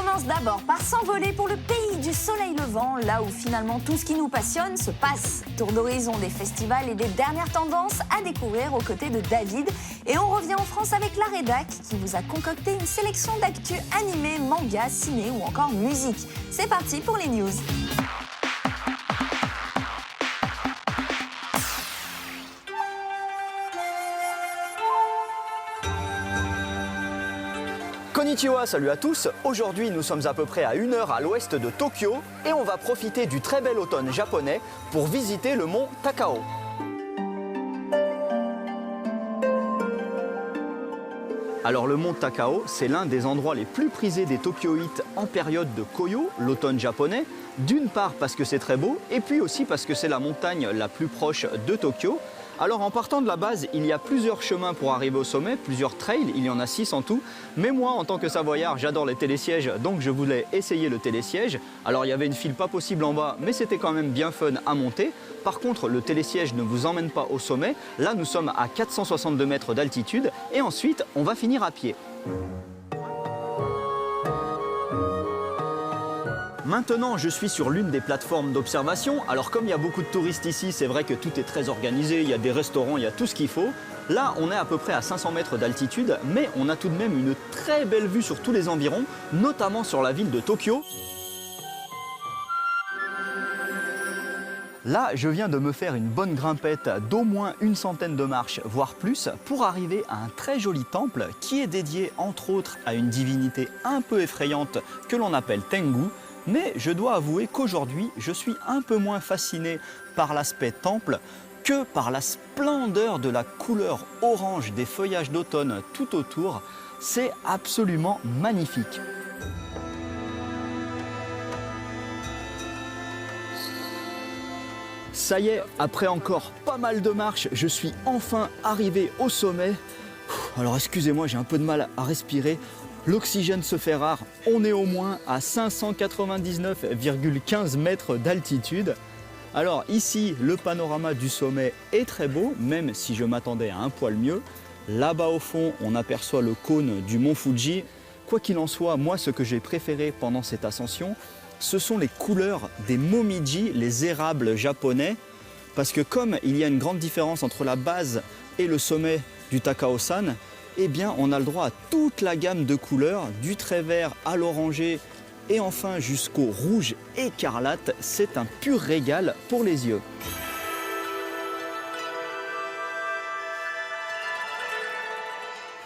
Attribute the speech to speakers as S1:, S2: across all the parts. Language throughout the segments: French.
S1: commence d'abord par s'envoler pour le pays du soleil levant, là où finalement tout ce qui nous passionne se passe. Tour d'horizon des festivals et des dernières tendances à découvrir aux côtés de David. Et on revient en France avec la rédac qui vous a concocté une sélection d'actu animés, manga, ciné ou encore musique. C'est parti pour les news.
S2: Konnichiwa, salut à tous. Aujourd'hui, nous sommes à peu près à 1 heure à l'ouest de Tokyo et on va profiter du très bel automne japonais pour visiter le mont Takao. Alors le mont Takao, c'est l'un des endroits les plus prisés des Tokyoïtes en période de Koyo, l'automne japonais. D'une part parce que c'est très beau et puis aussi parce que c'est la montagne la plus proche de Tokyo. Alors en partant de la base, il y a plusieurs chemins pour arriver au sommet, plusieurs trails, il y en a 6 en tout. Mais moi, en tant que Savoyard, j'adore les télésièges, donc je voulais essayer le télésiège. Alors il y avait une file pas possible en bas, mais c'était quand même bien fun à monter. Par contre, le télésiège ne vous emmène pas au sommet. Là, nous sommes à 462 mètres d'altitude et ensuite, on va finir à pied. Maintenant, je suis sur l'une des plateformes d'observation. Alors comme il y a beaucoup de touristes ici, c'est vrai que tout est très organisé, il y a des restaurants, il y a tout ce qu'il faut. Là, on est à peu près à 500 mètres d'altitude, mais on a tout de même une très belle vue sur tous les environs, notamment sur la ville de Tokyo. Là, je viens de me faire une bonne grimpette d'au moins une centaine de marches, voire plus, pour arriver à un très joli temple qui est dédié entre autres à une divinité un peu effrayante que l'on appelle Tengu. Mais je dois avouer qu'aujourd'hui, je suis un peu moins fasciné par l'aspect temple que par la splendeur de la couleur orange des feuillages d'automne tout autour. C'est absolument magnifique. Ça y est, après encore pas mal de marches, je suis enfin arrivé au sommet. Alors excusez-moi, j'ai un peu de mal à respirer. L'oxygène se fait rare, on est au moins à 599,15 mètres d'altitude. Alors ici, le panorama du sommet est très beau, même si je m'attendais à un poil mieux. Là-bas au fond, on aperçoit le cône du mont Fuji. Quoi qu'il en soit, moi ce que j'ai préféré pendant cette ascension, ce sont les couleurs des momiji, les érables japonais. Parce que comme il y a une grande différence entre la base et le sommet du Takao-san, eh bien, on a le droit à toute la gamme de couleurs, du très vert à l'orangé et enfin jusqu'au rouge écarlate. C'est un pur régal pour les yeux.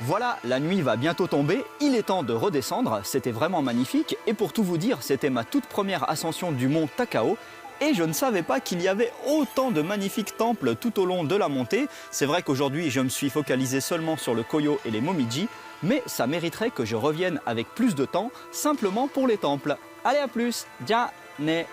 S2: Voilà, la nuit va bientôt tomber, il est temps de redescendre, c'était vraiment magnifique. Et pour tout vous dire, c'était ma toute première ascension du mont Takao. Et je ne savais pas qu'il y avait autant de magnifiques temples tout au long de la montée. C'est vrai qu'aujourd'hui, je me suis focalisé seulement sur le Koyo et les Momiji, mais ça mériterait que je revienne avec plus de temps, simplement pour les temples. Allez, à plus, ja ne.